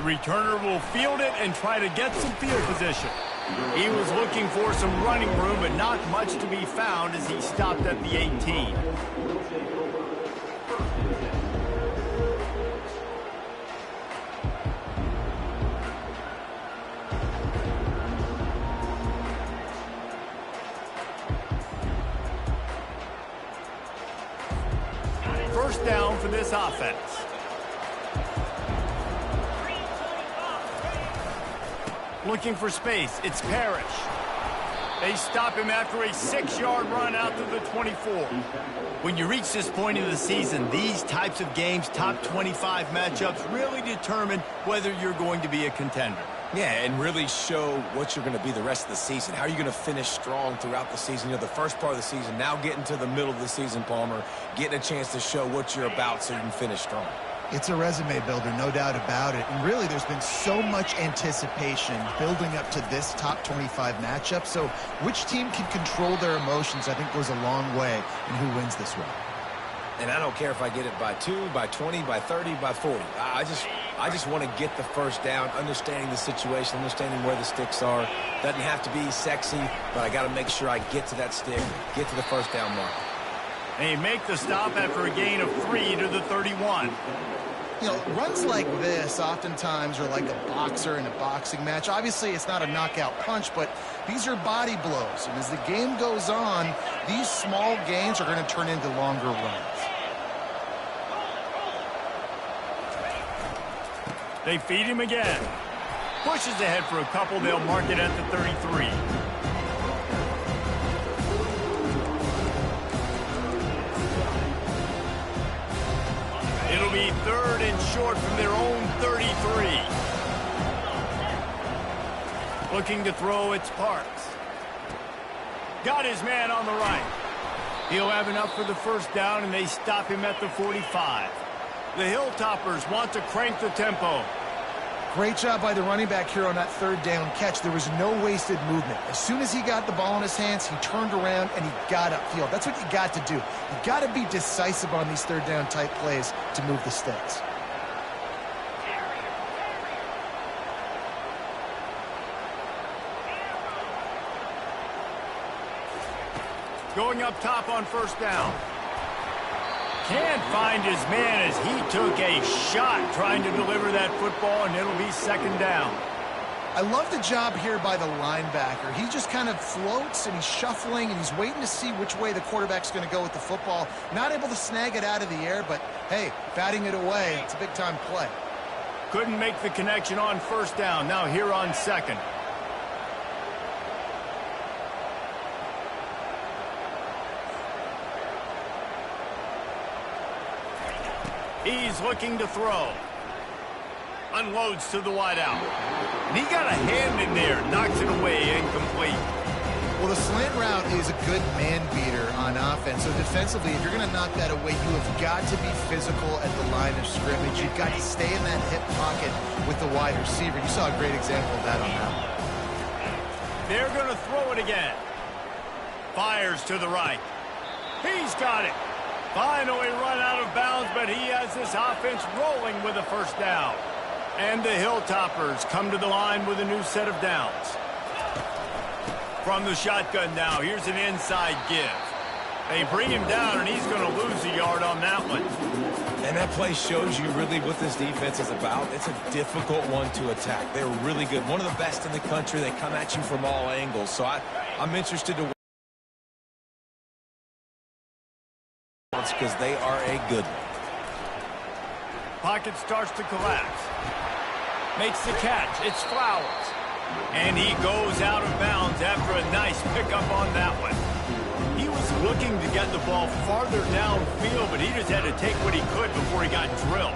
returner will field it and try to get some field position. He was looking for some running room, but not much to be found as he stopped at the 18. First down for this offense. Looking for space. It's Parrish. They stop him after a 6-yard run out to the 24. When you reach this point in the season, these types of games, top 25 matchups, really determine whether you're going to be a contender. Yeah, and really show what you're going to be the rest of the season. How are you going to finish strong throughout the season? You know, the first part of the season, now getting to the middle of the season, Palmer, getting a chance to show what you're about so you can finish strong. It's a resume builder, no doubt about it. And really, there's been so much anticipation building up to this top 25 matchup. So which team can control their emotions, I think, goes a long way in who wins this one. And I don't care if I get it by 2, by 20, by 30, by 40. I just want to get the first down, understanding the situation, understanding where the sticks are. Doesn't have to be sexy, but I got to make sure I get to that stick, get to the first down mark. They make the stop after a gain of 3 to the 31. You know, runs like this oftentimes are like a boxer in a boxing match. Obviously, it's not a knockout punch, but these are body blows. And as the game goes on, these small gains are going to turn into longer runs. They feed him again. Pushes ahead for a couple. They'll mark it at the 33. It'll be 3rd and short from their own 33. Looking to throw, it's Parks. Got his man on the right. He'll have enough for the first down, and they stop him at the 45. The Hilltoppers want to crank the tempo. Great job by the running back here on that 3rd down catch. There was no wasted movement. As soon as he got the ball in his hands, he turned around and he got upfield. That's what you got to do. You got to be decisive on these 3rd down type plays to move the sticks. Going up top on first down. Can't find his man as he took a shot trying to deliver that football, and it'll be 2nd down. I love the job here by the linebacker. He just kind of floats, and he's shuffling, and he's waiting to see which way the quarterback's going to go with the football. Not able to snag it out of the air, but, hey, batting it away, it's a big-time play. Couldn't make the connection on first down. Now here on 2nd. He's looking to throw. Unloads to the wideout. And he got a hand in there. Knocks it away, incomplete. Well, the slant route is a good man beater on offense. So defensively, if you're going to knock that away, you have got to be physical at the line of scrimmage. You've got to stay in that hip pocket with the wide receiver. You saw a great example of that on that one. They're going to throw it again. Fires to the right. He's got it. Finally run out of bounds, but he has this offense rolling with a first down. And the Hilltoppers come to the line with a new set of downs. From the shotgun now, here's an inside give. They bring him down, and he's going to lose a yard on that one. And that play shows you really what this defense is about. It's a difficult one to attack. They're really good. One of the best in the country. They come at you from all angles. So I'm interested to because they are a good one. Pocket starts to collapse. Makes the catch. It's Flowers. And he goes out of bounds after a nice pickup on that one. He was looking to get the ball farther downfield, but he just had to take what he could before he got drilled.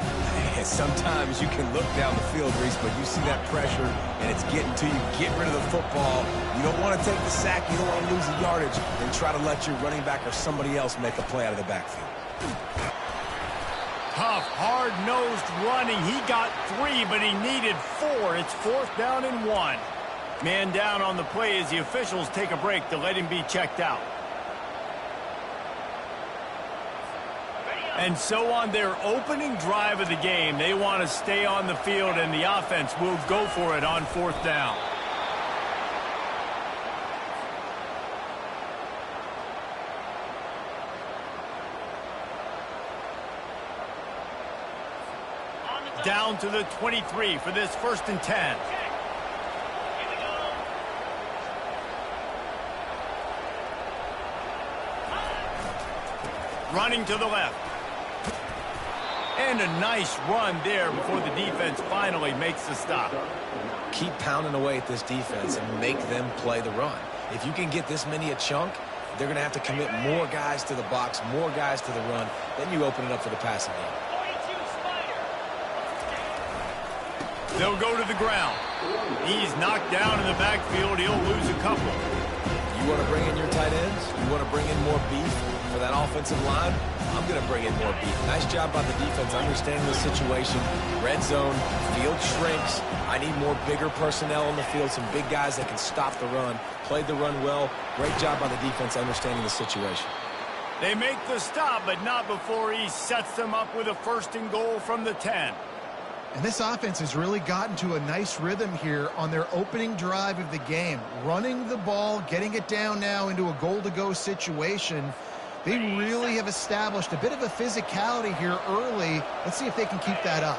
And sometimes you can look down the field, Reese, but you see that pressure, and it's getting to you. Get rid of the football. You don't want to take the sack. You don't want to lose the yardage. And try to let your running back or somebody else make a play out of the backfield. Tough, hard-nosed running. He got 3, but he needed 4. It's 4th down and 1. Man down on the play as the officials take a break to let him be checked out. And so on their opening drive of the game, they want to stay on the field, and the offense will go for it on 4th down. Down to the 23 for this 1st and 10. Running to the left. And a nice run there before the defense finally makes the stop. Keep pounding away at this defense and make them play the run. If you can get this many a chunk, they're going to have to commit more guys to the box, more guys to the run. Then you open it up for the passing game. They'll go to the ground. He's knocked down in the backfield. He'll lose a couple. You want to bring in your tight ends? You want to bring in more beef for that offensive line? I'm going to bring in more beef. Nice job by the defense understanding the situation. Red zone, field shrinks. I need more bigger personnel on the field, some big guys that can stop the run. Played the run well. Great job by the defense understanding the situation. They make the stop, but not before he sets them up with a 1st and goal from the 10. And this offense has really gotten to a nice rhythm here on their opening drive of the game. Running the ball, getting it down now into a goal-to-go situation. They really have established a bit of a physicality here early. Let's see if they can keep that up.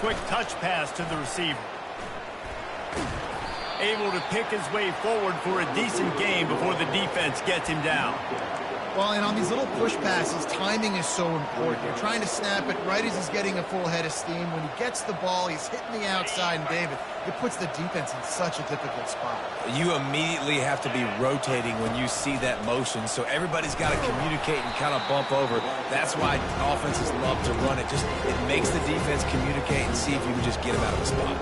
Quick touch pass to the receiver. Able to pick his way forward for a decent gain before the defense gets him down. Well, and on these little push passes, timing is so important. You're trying to snap it right as he's getting a full head of steam. When he gets the ball, he's hitting the outside, and David, it puts the defense in such a difficult spot. You immediately have to be rotating when you see that motion, so everybody's got to communicate and kind of bump over. That's why offenses love to run it. It makes the defense communicate and see if you can just get him out of the spot.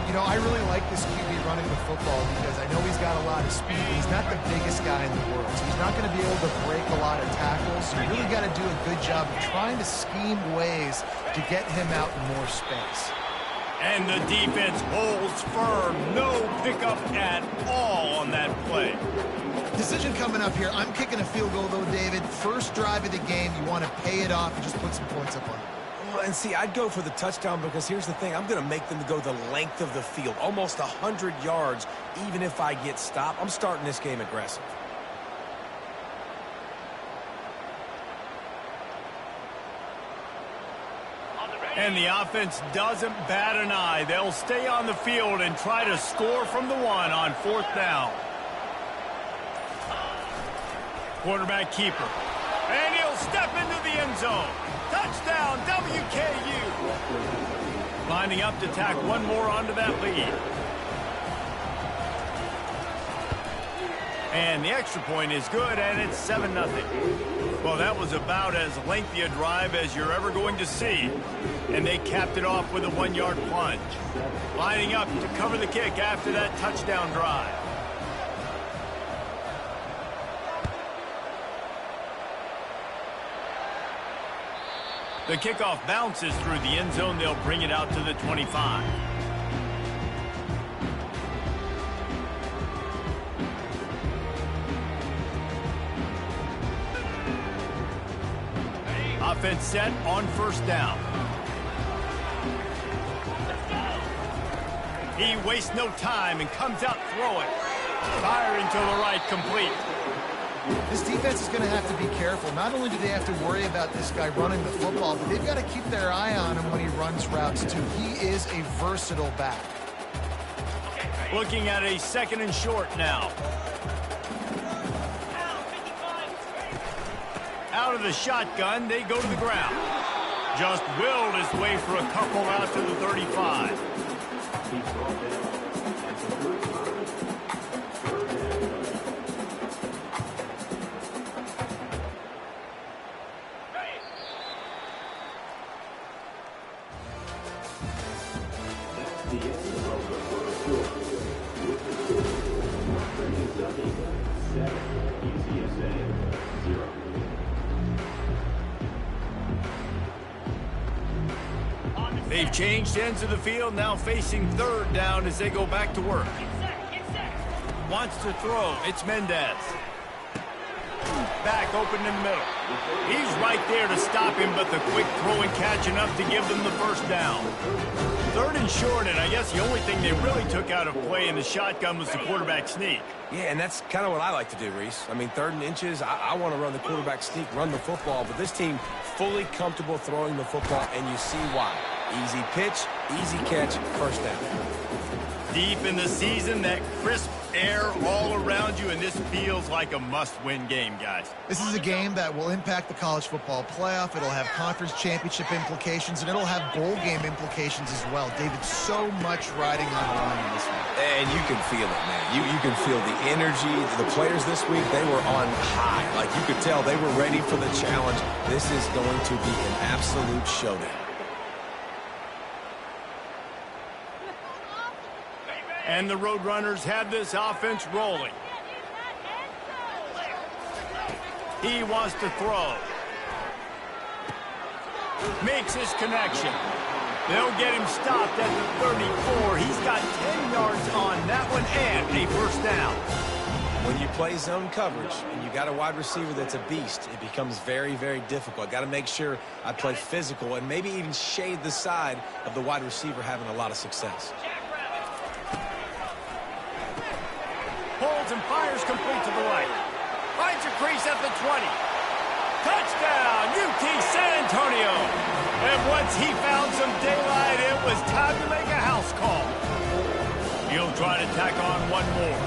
You know, I really like this QB running the football because I know he's got a lot of speed. He's not the biggest guy in the world, so he's not going to be able to break a lot of tackles. So you really got to do a good job of trying to scheme ways to get him out in more space. And the defense holds firm. No pickup at all on that play. Decision coming up here. I'm kicking a field goal, though, David. First drive of the game, you want to pay it off and just put some points up on it. And see, I'd go for the touchdown because here's the thing. I'm going to make them go the length of the field, almost 100 yards, even if I get stopped. I'm starting this game aggressive. And the offense doesn't bat an eye. They'll stay on the field and try to score from the 1 on 4th down. Quarterback keeper. And he'll step into the end zone. Touchdown, WKU. Lining up to tack one more onto that lead. And the extra point is good, and it's 7-0. Well, that was about as lengthy a drive as you're ever going to see. And they capped it off with a 1-yard plunge. Lining up to cover the kick after that touchdown drive. The kickoff bounces through the end zone. They'll bring it out to the 25. Offense set on 1st down. He wastes no time and comes out throwing. Firing to the right, complete. This defense is going to have to be careful. Not only do they have to worry about this guy running the football, but they've got to keep their eye on him when he runs routes, too. He is a versatile back. Looking at a 2nd and short now. Out of the shotgun, they go to the ground. Just willed his way for a couple out to the 35. They've changed ends of the field, now facing 3rd down as they go back to work. Wants to throw. It's Mendez. back open in the middle. He's right there to stop him, but the quick throw and catch enough to give them the first down. 3rd and short, and I guess the only thing they really took out of play in the shotgun was the quarterback sneak. Yeah, and that's kind of what I like to do, Reese. I mean, 3rd and inches, I want to run the quarterback sneak, run the football, but this team fully comfortable throwing the football, and you see why. Easy pitch, easy catch, first down. Deep in the season, that crisp air all around you, and this feels like a must-win game, guys. This is a game that will impact the college football playoff. It'll have conference championship implications, and it'll have bowl game implications as well. David, so much riding on the line in this one. And you can feel it, man. You can feel the energy. The players this week, they were on high. Like, you could tell they were ready for the challenge. This is going to be an absolute showdown. And the Roadrunners have this offense rolling. He wants to throw. Makes his connection. They'll get him stopped at the 34. He's got 10 yards on that one and a first down. When you play zone coverage and you got a wide receiver that's a beast, it becomes very, very difficult. Got to make sure I play physical and maybe even shade the side of the wide receiver having a lot of success. Holds and fires complete to the right. Finds a crease at the 20. Touchdown, UT San Antonio. And once he found some daylight, it was time to make a house call. He'll try to tack on one more.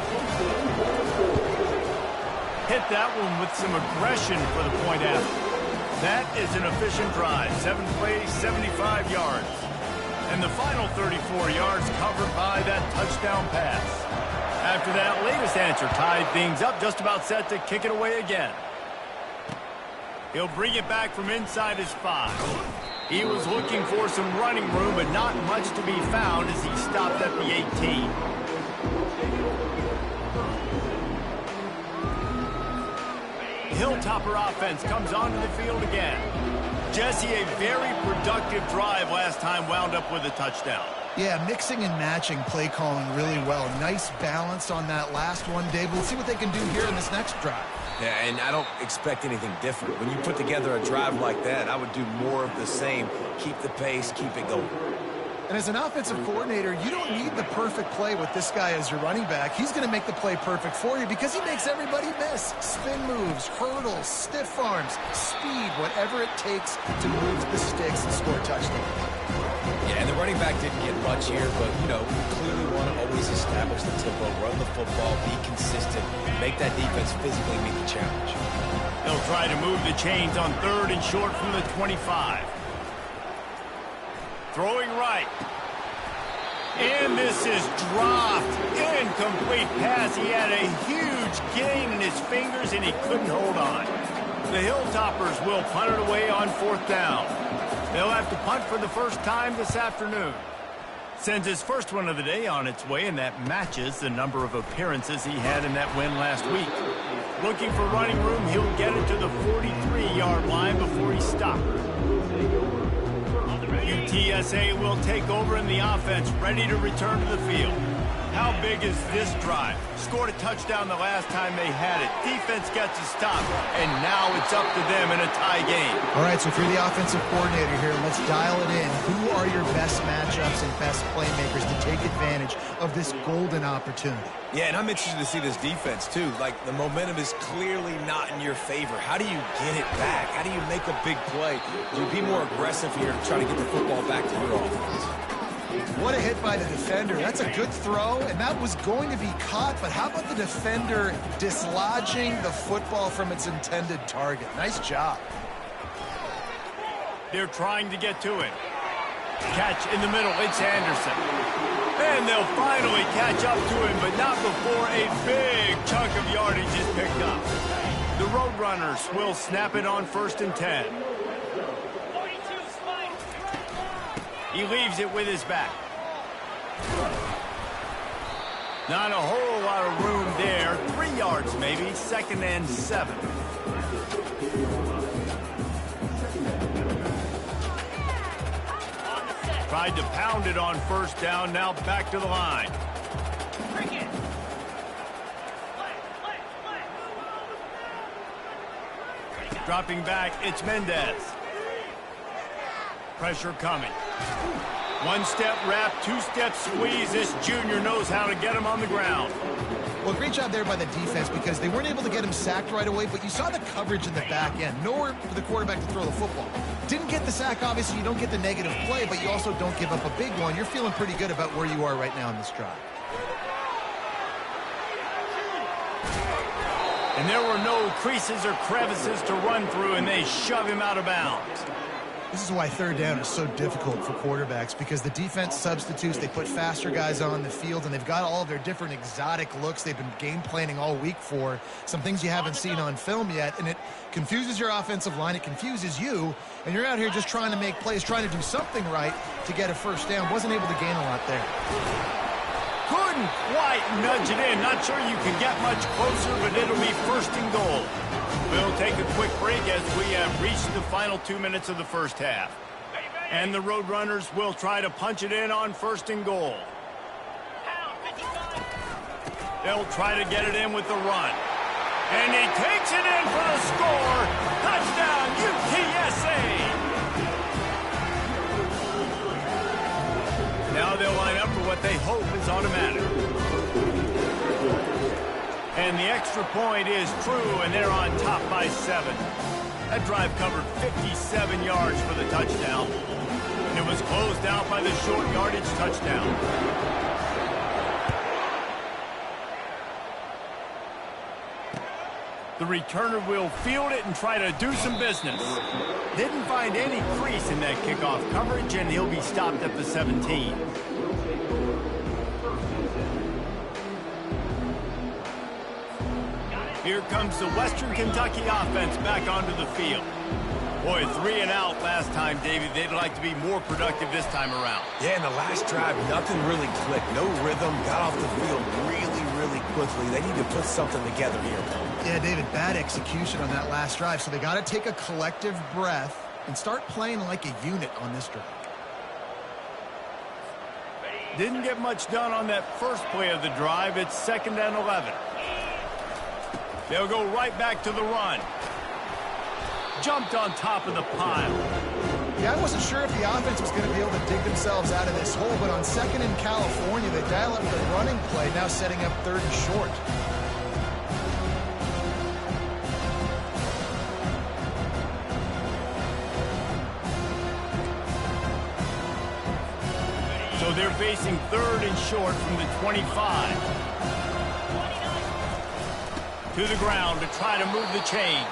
Hit that one with some aggression for the point after. That is an efficient drive. 7 plays, 75 yards. And the final 34 yards covered by that touchdown pass. After that latest answer tied things up, just about set to kick it away again. He'll bring it back from inside his 5. He was looking for some running room, but not much to be found as he stopped at the 18. Hilltopper offense comes onto the field again. Jesse, a very productive drive last time, wound up with a touchdown. Yeah, mixing and matching play calling really well. Nice balance on that last one, Dave. We'll see what they can do here in this next drive. Yeah, and I don't expect anything different. When you put together a drive like that, I would do more of the same. Keep the pace, keep it going. And as an offensive coordinator, you don't need the perfect play with this guy as your running back. He's going to make the play perfect for you because he makes everybody miss. Spin moves, hurdles, stiff arms, speed, whatever it takes to move the sticks and score a touchdown. Yeah, and the running back didn't get much here, but, you know, we clearly want to always establish the tempo, run the football, be consistent, make that defense physically meet the challenge. They'll try to move the chains on 3rd and short from the 25. Throwing right. And this is dropped. Incomplete pass. He had a huge gain in his fingers, and he couldn't hold on. The Hilltoppers will punt it away on 4th down. They'll have to punt for the first time this afternoon. Sends his first one of the day on its way, and that matches the number of appearances he had in that win last week. Looking for running room, he'll get it to the 43-yard line before he stopped. UTSA will take over in the offense, ready to return to the field. How big is this drive? Scored a touchdown the last time they had it. Defense gets a stop, and now it's up to them in a tie game. All right, so if you're the offensive coordinator here, let's dial it in. Who are your best matchups and best playmakers to take advantage of this golden opportunity? Yeah, and I'm interested to see this defense, too. Like, the momentum is clearly not in your favor. How do you get it back? How do you make a big play? Do you be more aggressive here to try to get the football back to your offense? What a hit by the defender. That's a good throw, and that was going to be caught, but how about the defender dislodging the football from its intended target? Nice job. They're trying to get to it. Catch in the middle. It's Anderson. And they'll finally catch up to him, but not before a big chunk of yardage is picked up. The Roadrunners will snap it on 1st and 10. He leaves it with his back. Not a whole lot of room there. 3 yards maybe. 2nd and 7. Tried to pound it on 1st down. Now back to the line. Dropping back, it's Mendez. Pressure coming. One-step wrap, two-step squeeze. This junior knows how to get him on the ground. Well, great job there by the defense because they weren't able to get him sacked right away, but you saw the coverage in the back end. Nowhere for the quarterback to throw the football. Didn't get the sack, obviously. You don't get the negative play, but you also don't give up a big one. You're feeling pretty good about where you are right now in this drive. And there were no creases or crevices to run through, and they shove him out of bounds. This is why third down is so difficult for quarterbacks because the defense substitutes, they put faster guys on the field, and they've got all of their different exotic looks they've been game planning all week for, some things you haven't seen on film yet, and it confuses your offensive line, it confuses you, and you're out here just trying to make plays, trying to do something right to get a first down. Wasn't able to gain a lot there. Couldn't quite nudge it in. Not sure you can get much closer, but it'll be first and goal. We'll take a quick break as we have reached the final 2 minutes of the first half. And the Roadrunners will try to punch it in on first and goal. They'll try to get it in with the run. And he takes it in for the score. Touchdown, UTSA! Now they'll line up for what they hope is automatic. And the extra point is true, and they're on top by 7. That drive covered 57 yards for the touchdown. It was closed out by the short yardage touchdown. The returner will field it and try to do some business. Didn't find any crease in that kickoff coverage, and he'll be stopped at the 17. Here comes the Western Kentucky offense back onto the field. Boy, 3 and out last time, David. They'd like to be more productive this time around. Yeah, in the last drive, nothing really clicked. No rhythm, got off the field really quickly. They need to put something together here. Yeah, David, bad execution on that last drive, so they got to take a collective breath and start playing like a unit on this drive. Didn't get much done on that first play of the drive. It's 2nd and 11. They'll go right back to the run. Jumped on top of the pile. Yeah, I wasn't sure if the offense was going to be able to dig themselves out of this hole, but on 2nd in California, they dial up the running play, now setting up 3rd and short. So they're facing 3rd and short from the 25. To the ground to try to move the chains.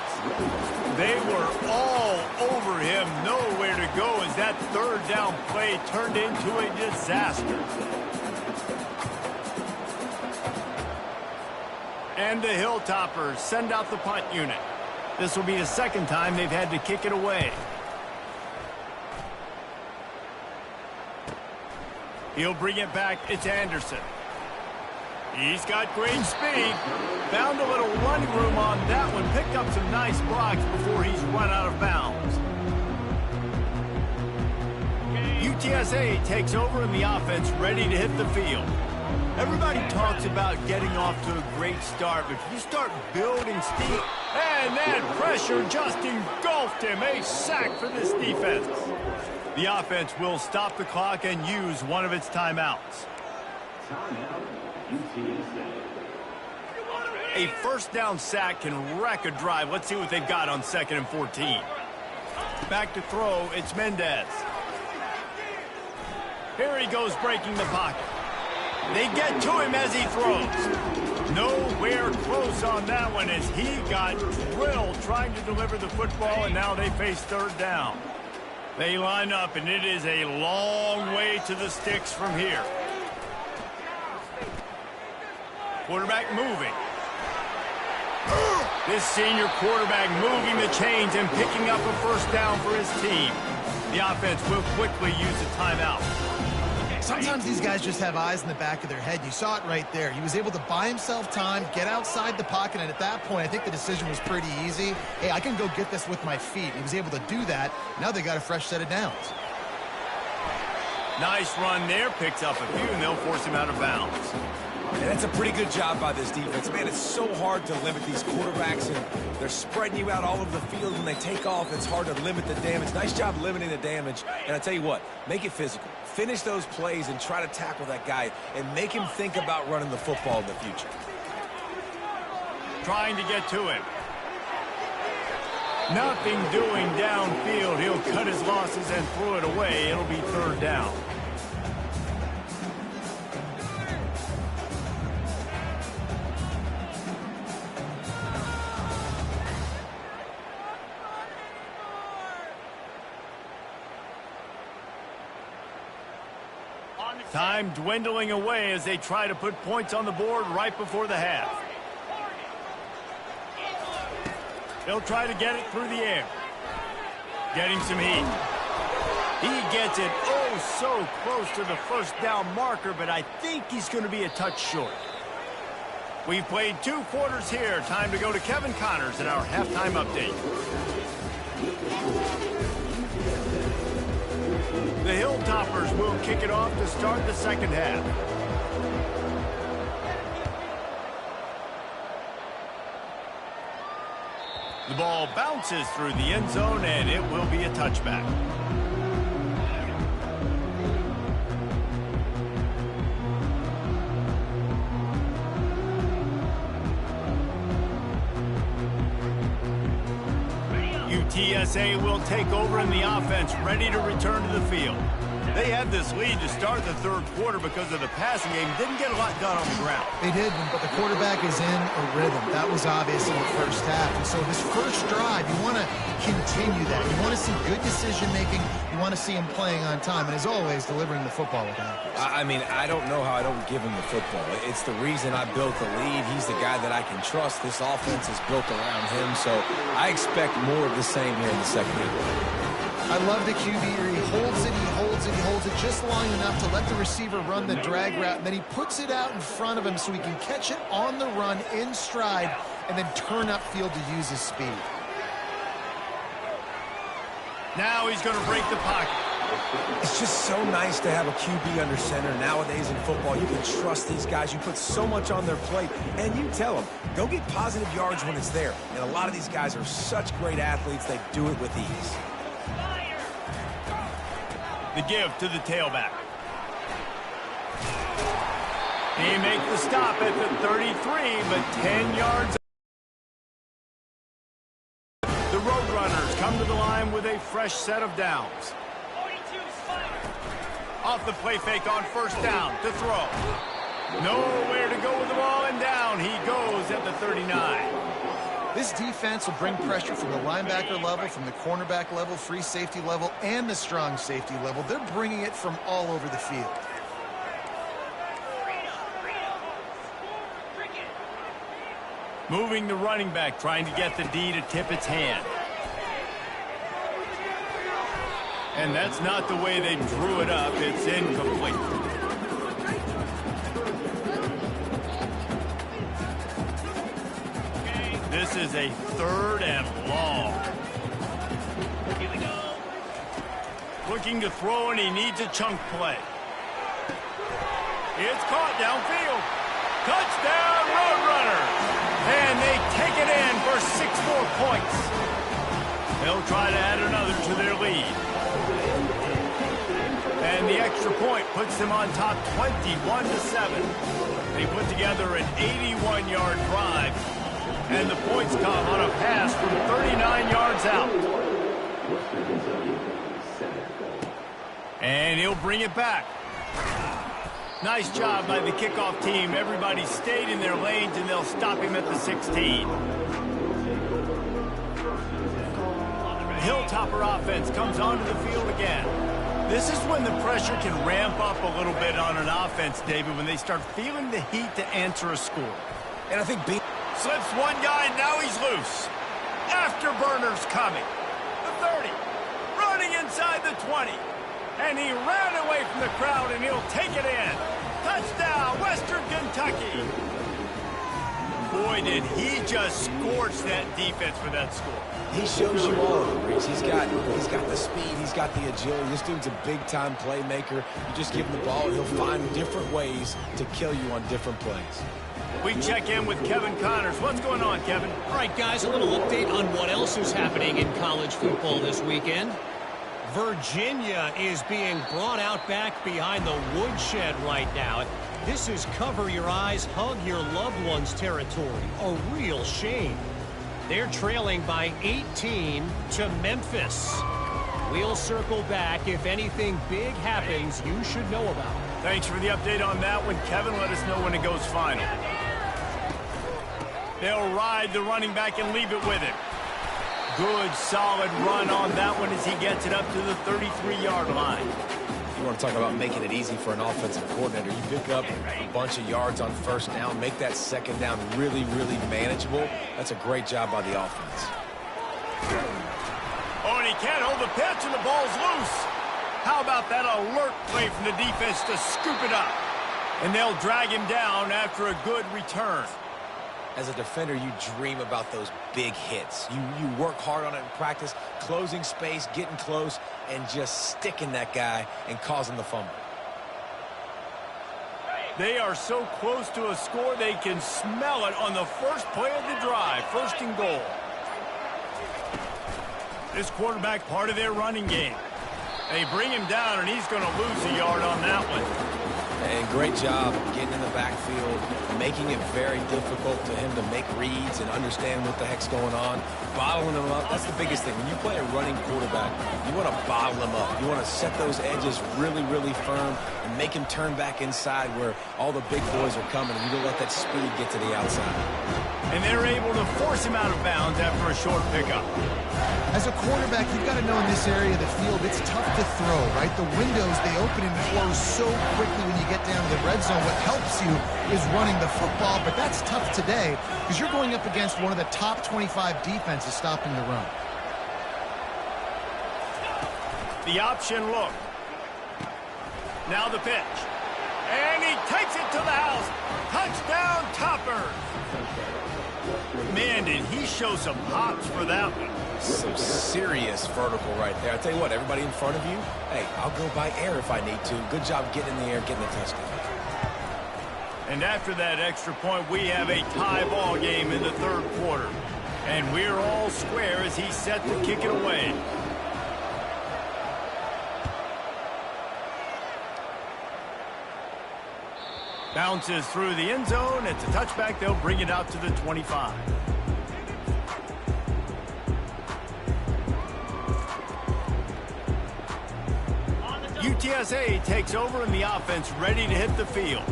They were all over him, nowhere to go as that 3rd down play turned into a disaster. And the Hilltoppers send out the punt unit. This will be the 2nd time they've had to kick it away. He'll bring it back. It's Anderson. He's got great speed. Found a little running room on that one. Picked up some nice blocks before he's run out of bounds. UTSA takes over in the offense, ready to hit the field. Everybody talks about getting off to a great start, but if you start building steam, and that pressure just engulfed him. A sack for this defense. The offense will stop the clock and use one of its timeouts. A first down sack can wreck a drive. Let's see what they've got on 2nd and 14. Back to throw, it's Mendez. Here he goes breaking the pocket. They get to him as he throws. Nowhere close on that one as he got drilled trying to deliver the football, and now they face 3rd down. They line up, and it is a long way to the sticks from here. Quarterback moving. This senior quarterback moving the chains and picking up a first down for his team. The offense will quickly use a timeout. Sometimes these guys just have eyes in the back of their head. You saw it right there. He was able to buy himself time, get outside the pocket, and at that point, I think the decision was pretty easy. Hey, I can go get this with my feet. He was able to do that. Now they got a fresh set of downs. Nice run there. Picks up a few, and they'll force him out of bounds. And that's a pretty good job by this defense. Man, it's so hard to limit these quarterbacks, and they're spreading you out all over the field. When they take off, it's hard to limit the damage. Nice job limiting the damage. And I tell you what, make it physical. Finish those plays and try to tackle that guy and make him think about running the football in the future. Trying to get to him. Nothing doing downfield. He'll cut his losses and throw it away. It'll be third down. Time dwindling away as they try to put points on the board right before the half. They'll try to get it through the air. Getting some heat. He gets it oh so close to the first down marker, but I think he's going to be a touch short. We've played 2 quarters here. Time to go to Kevin Connors in our halftime update. The Hilltoppers will kick it off to start the second half. The ball bounces through the end zone, and it will be a touchback. UTSA will take over in the offense, ready to return to the field. They had this lead to start the third quarter because of the passing game. Didn't get a lot done on the ground. They didn't, but the quarterback is in a rhythm. That was obvious in the first half. And so this first drive, you want to continue that. You want to see good decision-making. You want to see him playing on time. And as always, delivering the football with accuracy. I mean, I don't know how I don't give him the football. It's the reason I built the lead. He's the guy that I can trust. This offense is built around him. So I expect more of the same here in the second half. I love the QB here. He holds it, he holds it, he holds it just long enough to let the receiver run the drag route, and then he puts it out in front of him so he can catch it on the run in stride and then turn upfield to use his speed. Now he's going to break the pocket. It's just so nice to have a QB under center. Nowadays in football, you can trust these guys. You put so much on their plate, and you tell them, go get positive yards when it's there. And a lot of these guys are such great athletes, they do it with ease. The give to the tailback. He makes the stop at the 33, but 10 yards. The Roadrunners come to the line with a fresh set of downs. Off the play fake on first down to throw. Nowhere to go with the ball, and down he goes at the 39. This defense will bring pressure from the linebacker level, from the cornerback level, free safety level, and the strong safety level. They're bringing it from all over the field. Moving the running back, trying to get the D to tip its hand. And that's not the way they drew it up. It's incomplete. This is a third and long. Here we go. Looking to throw, and he needs a chunk play. It's caught downfield. Touchdown, Roadrunners. And they take it in for 6 more points. They'll try to add another to their lead. And the extra point puts them on top 21-7. They put together an 81-yard drive. And the points come on a pass from 39 yards out. And he'll bring it back. Nice job by the kickoff team. Everybody stayed in their lanes, and they'll stop him at the 16. The Hilltopper offense comes onto the field again. This is when the pressure can ramp up a little bit on an offense, David, when they start feeling the heat to answer a score. And I think slips one guy, now he's loose. Afterburners coming. The 30. Running inside the 20. And he ran away from the crowd, and he'll take it in. Touchdown, Western Kentucky. Boy, did he just scorch that defense for that score. He shows you all of it, Reese. He's got the speed, he's got the agility. This dude's a big-time playmaker. You just give him the ball, and he'll find different ways to kill you on different plays. We check in with Kevin Connors. What's going on, Kevin? All right, guys, a little update on what else is happening in college football this weekend. Virginia is being brought out back behind the woodshed right now. This is cover your eyes, hug your loved ones territory. A real shame. They're trailing by 18 to Memphis. We'll circle back if anything big happens you should know about. Thanks for the update on that one, Kevin. Let us know when it goes final. They'll ride the running back and leave it with him. Good, solid run on that one as he gets it up to the 33-yard line. You want to talk about making it easy for an offensive coordinator. You pick up a bunch of yards on first down, make that second down really, really manageable. That's a great job by the offense. Oh, and he can't hold the pitch, and the ball's loose. How about that alert play from the defense to scoop it up? And they'll drag him down after a good return. As a defender, you dream about those big hits. You work hard on it in practice, closing space, getting close, and just sticking that guy and causing the fumble. They are so close to a score, they can smell it on the first play of the drive. First and goal. This quarterback part of their running game. They bring him down, and he's going to lose a yard on that one. And great job getting in the backfield, making it very difficult to him to make reads and understand what the heck's going on, bottling him up. That's the biggest thing. When you play a running quarterback, you want to bottle him up. You want to set those edges really, really firm and make him turn back inside where all the big boys are coming, and you don't let that speed get to the outside. And they're able to force him out of bounds after a short pickup. As a quarterback, you've got to know in this area of the field, it's tough to throw, right? The windows, they open and close so quickly when you get down to the red zone. What helps you is running the football, but that's tough today because you're going up against one of the top 25 defenses stopping the run. The option look. Now the pitch. And he takes it to the house. Touchdown, Topper. Man, did he show some hops for that one. Some serious vertical right there. I tell you what, everybody in front of you, hey, I'll go by air if I need to. Good job getting in the air, getting the touchdown. And after that extra point, we have a tie ball game in the third quarter. And we're all square as he's set to kick it away. Bounces through the end zone. It's a touchback. They'll bring it out to the 25. UTSA takes over in the offense, ready to hit the field.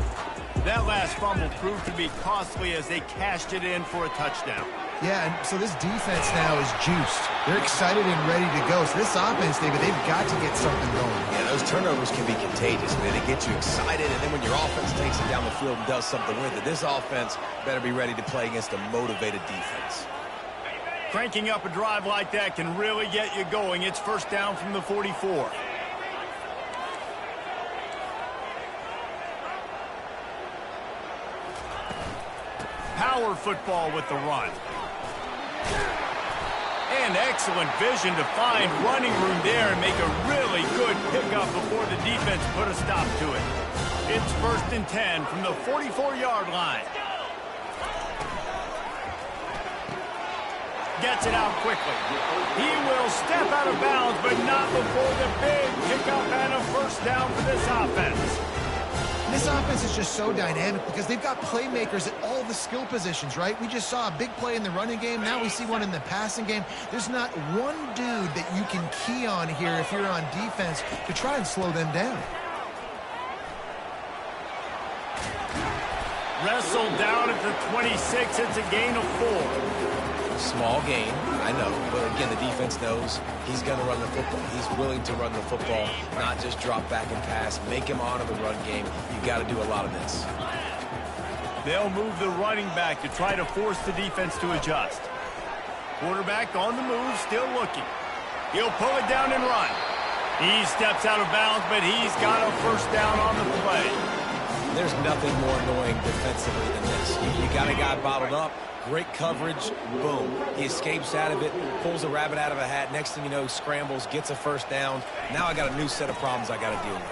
That last fumble proved to be costly as they cashed it in for a touchdown. Yeah, and so this defense now is juiced. They're excited and ready to go. So this offense, David, they've got to get something going. Yeah, those turnovers can be contagious, man. They get you excited, and then when your offense takes it down the field and does something with it, this offense better be ready to play against a motivated defense. Cranking up a drive like that can really get you going. It's first down from the 44. Power football with the run. And excellent vision to find running room there and make a really good pickup before the defense put a stop to it. It's first and 10 from the 44-yard line. Gets it out quickly. He will step out of bounds, but not before the big pickup and a first down for this offense. This offense is just so dynamic because they've got playmakers at all the skill positions, right? We just saw a big play in the running game. Now we see one in the passing game. There's not one dude that you can key on here if you're on defense to try and slow them down. Wrestled down at the 26. It's a gain of 4. Small gain, I know, but again, the defense knows he's going to run the football. He's willing to run the football, not just drop back and pass, make him honor the run game. You got to do a lot of this. They'll move the running back to try to force the defense to adjust. Quarterback on the move, still looking. He'll pull it down and run. He steps out of bounds, but he's got a first down on the play. There's nothing more annoying defensively than this. You got a guy bottled up, great coverage, boom. He escapes out of it, pulls a rabbit out of a hat. Next thing you know, scrambles, gets a first down. Now I got a new set of problems I got to deal with.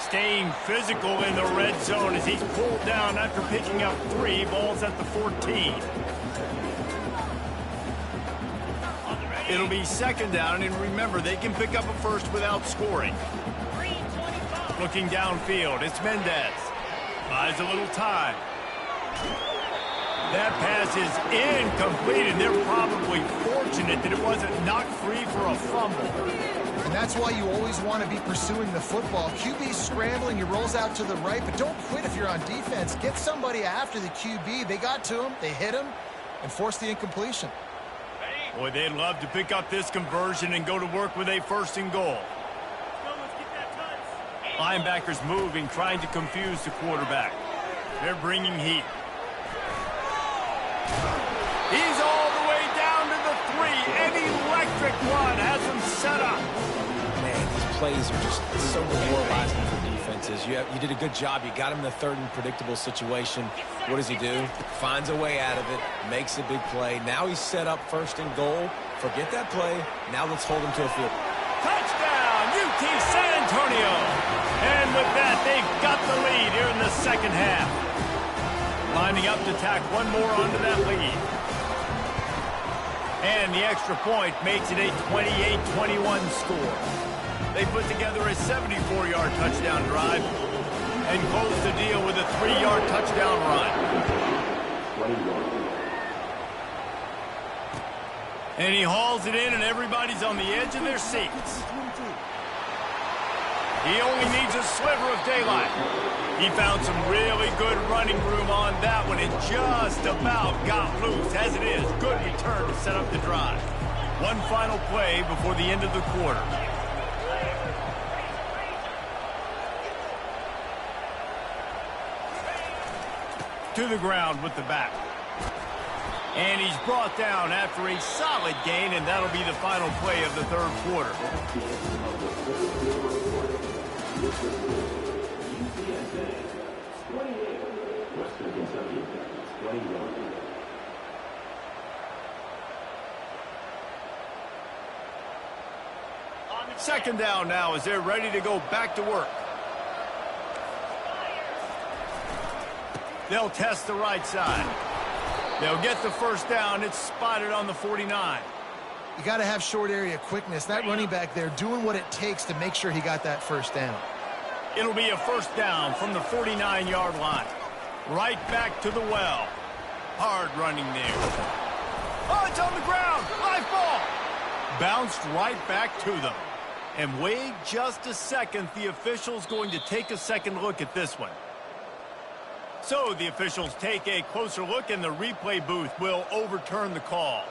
Staying physical in the red zone as he's pulled down after picking up 3 balls at the 14. It'll be second down, and remember, they can pick up a first without scoring. Looking downfield, it's Mendez. Buys a little time. That pass is incomplete, and they're probably fortunate that it wasn't knocked free for a fumble. And that's why you always want to be pursuing the football. QB's scrambling, he rolls out to the right, but don't quit if you're on defense. Get somebody after the QB. They got to him, they hit him, and forced the incompletion. Boy, they'd love to pick up this conversion and go to work with a first and goal. Linebackers moving, trying to confuse the quarterback. They're bringing heat. He's all the way down to the 3. An electric run has him set up. Man, these plays are just so demoralizing for defenses. You did a good job. You got him in the third and predictable situation. What does he do? Finds a way out of it, makes a big play. Now he's set up first and goal. Forget that play. Now let's hold him to a field. Touchdown, UT San Antonio. And with that, they've got the lead here in the second half. Lining up to tack one more onto that lead. And the extra point makes it a 28-21 score. They put together a 74-yard touchdown drive and close the deal with a 3-yard touchdown run. And he hauls it in, and everybody's on the edge of their seats. He only needs a sliver of daylight. He found some really good running room on that one and just about got loose. As it is, good return to set up the drive. One final play before the end of the quarter. To the ground with the back. And he's brought down after a solid gain, and that'll be the final play of the third quarter. Second down now as they're ready to go back to work. They'll test the right side. They'll get the first down. It's spotted on the 49. You got to have short area quickness. That running back there doing what it takes to make sure he got that first down. It'll be a first down from the 49-yard line. Right back to the well. Hard running there. Oh, it's on the ground. Live ball. Bounced right back to them. And wait just a second. The official's going to take a second look at this one. So the officials take a closer look, and the replay booth will overturn the call.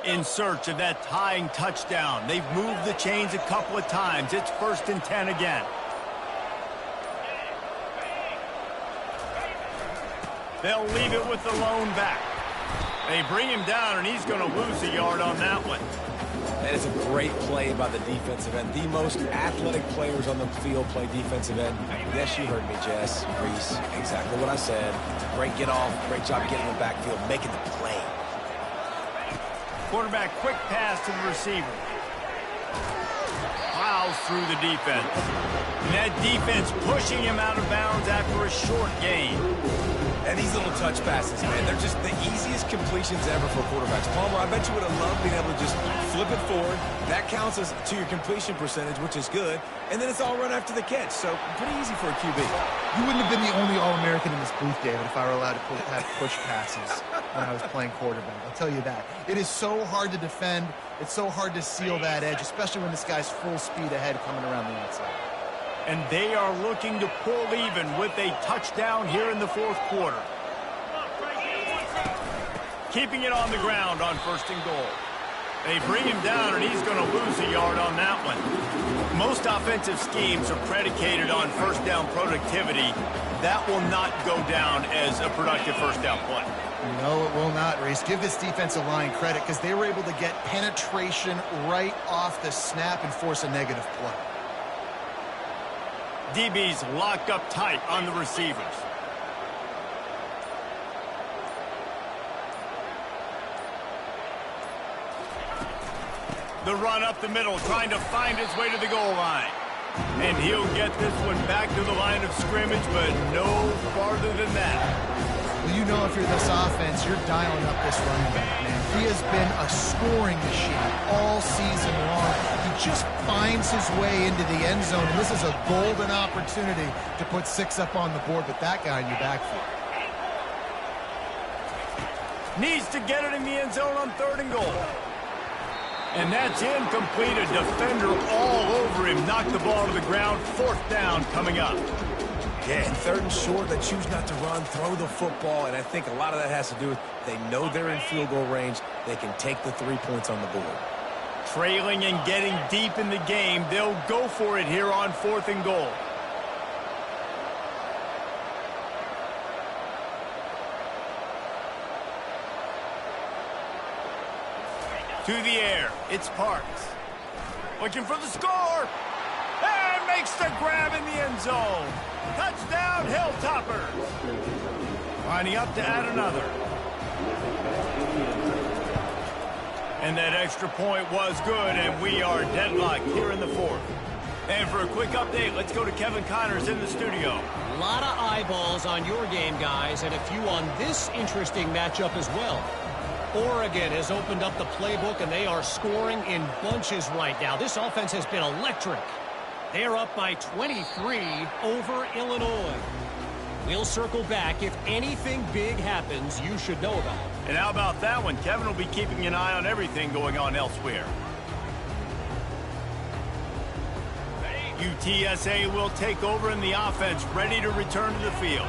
In search of that tying touchdown. They've moved the chains a couple of times. It's 1st and 10 again. They'll leave it with the lone back. They bring him down, and he's going to lose a yard on that one. That is a great play by the defensive end. The most athletic players on the field play defensive end. Yes, you heard me, Jess, Reese. Exactly what I said. Great get off. Great job getting in the backfield, making the play. Quarterback, quick pass to the receiver. Plows through the defense. And that defense pushing him out of bounds after a short gain. And these little touch passes, man, they're just the easiest completions ever for quarterbacks. Palmer, I bet you would have loved being able to just flip it forward. That counts as to your completion percentage, which is good. And then it's all run after the catch, so pretty easy for a QB. You wouldn't have been the only All-American in this booth, David, if I were allowed to have push passes when I was playing quarterback. I'll tell you that. It is so hard to defend. It's so hard to seal that edge, especially when this guy's full speed ahead coming around the outside. And they are looking to pull even with a touchdown here in the fourth quarter. Keeping it on the ground on 1st and goal. They bring him down, and he's going to lose a yard on that one. Most offensive schemes are predicated on first down productivity. That will not go down as a productive first down play. No, it will not, Reese. Give this defensive line credit because they were able to get penetration right off the snap and force a negative play. DB's locked up tight on the receivers. The run up the middle, trying to find his way to the goal line. And he'll get this one back to the line of scrimmage, but no farther than that. Well, you know if you're this offense, you're dialing up this running back, man. He has been a scoring machine all season long. He just finds his way into the end zone, and this is a golden opportunity to put 6 up on the board with that guy in your backfield. Needs to get it in the end zone on 3rd and goal. And that's incomplete. A defender all over him. Knocked the ball to the ground. 4th down coming up. Yeah, and 3rd and short, they choose not to run, throw the football, and I think a lot of that has to do with they know they're in field goal range. They can take the 3 points on the board. Trailing and getting deep in the game, they'll go for it here on 4th and goal. To the air, it's Parks. Looking for the score. And makes the grab in the end zone. Touchdown, Hilltoppers. Lining up to add another. And that extra point was good, and we are deadlocked here in the 4th. And for a quick update, let's go to Kevin Connors in the studio. A lot of eyeballs on your game, guys, and a few on this interesting matchup as well. Oregon has opened up the playbook, and they are scoring in bunches right now. This offense has been electric. They're up by 23 over Illinois. We'll circle back. If anything big happens, you should know about it. And how about that one? Kevin will be keeping an eye on everything going on elsewhere. UTSA will take over in the offense, ready to return to the field.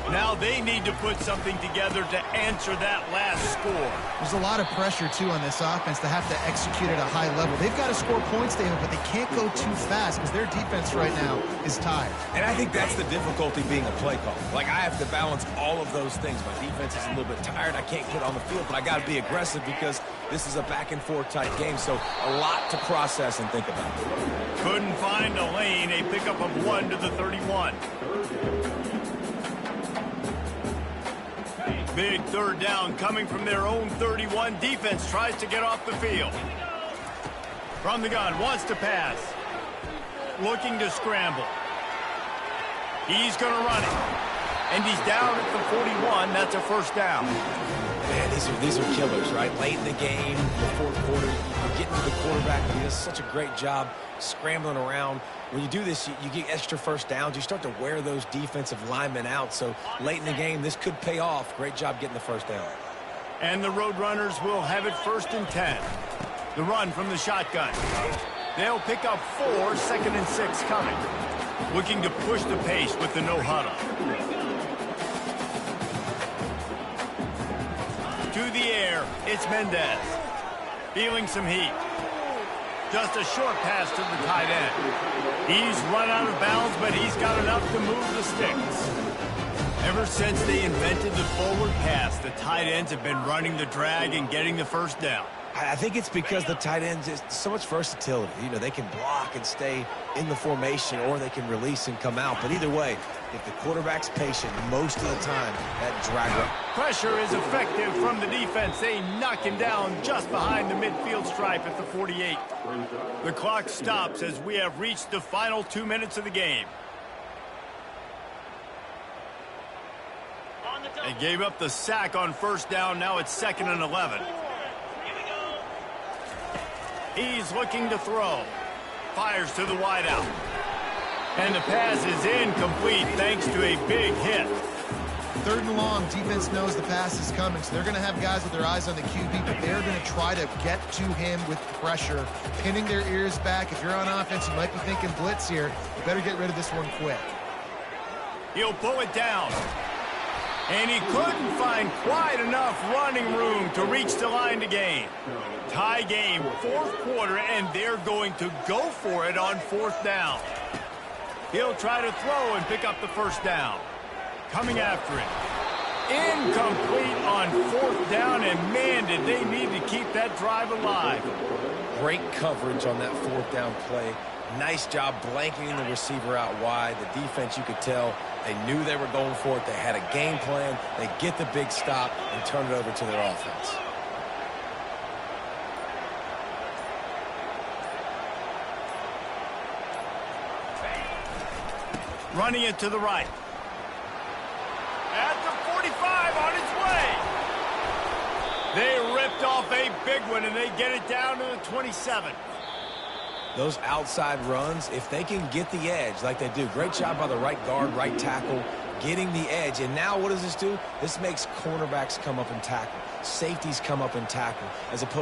Now they need to put something together to answer that last score. There's a lot of pressure, too, on this offense to have to execute at a high level. They've got to score points, David, but they can't go too fast because their defense right now is tired. And I think that's the difficulty being a play call. Like, I have to balance all of those things. My defense is a little bit tired. I can't get on the field, but I got to be aggressive because this is a back-and-forth type game, so a lot to process and think about. Couldn't find a lane. A pickup of 1 to the 31. Big 3rd down coming from their own 31. Defense tries to get off the field. From the gun, wants to pass. Looking to scramble. He's going to run it. And he's down at the 41. That's a 1st down. Man, these are killers, right? Late in the game, the 4th quarter, you get to the quarterback. He does such a great job scrambling around. When you do this, you get extra 1st downs. You start to wear those defensive linemen out. So late in the game, this could pay off. Great job getting the 1st down. And the Roadrunners will have it 1st and 10. The run from the shotgun. They'll pick up 4, 2nd and 6 coming. Looking to push the pace with the no huddle. To the air, it's Mendez. Feeling some heat. Just a short pass to the tight end. He's run out of bounds, but he's got enough to move the sticks. Ever since they invented the forward pass, the tight ends have been running the drag and getting the 1st down. I think it's because the tight ends is so much versatility. You know, they can block and stay in the formation, or they can release and come out. But either way, if the quarterback's patient, most of the time, that drag route. Pressure is effective from the defense. They knock him down just behind the midfield stripe at the 48. The clock stops as we have reached the final 2 minutes of the game. They gave up the sack on 1st down. Now it's 2nd and 11. He's looking to throw. Fires to the wideout. And the pass is incomplete thanks to a big hit. 3rd and long, defense knows the pass is coming, so they're going to have guys with their eyes on the QB, but they're going to try to get to him with pressure, pinning their ears back. If you're on offense, you might be thinking blitz here. You better get rid of this one quick. He'll pull it down. And he couldn't find quite enough running room to reach the line to gain. Tie game, 4th quarter, and they're going to go for it on 4th down. He'll try to throw and pick up the 1st down. Coming after him. Incomplete on 4th down, and man, did they need to keep that drive alive. Great coverage on that 4th down play. Nice job blanketing the receiver out wide. The defense, you could tell, they knew they were going for it. They had a game plan. They get the big stop and turn it over to their offense. Running it to the right. At the 45, on its way. They ripped off a big one, and they get it down to the 27. Those outside runs, if they can get the edge like they do, great job by the right guard, right tackle, getting the edge. And now what does this do? This makes cornerbacks come up and tackle. Safeties come up and tackle, as opposed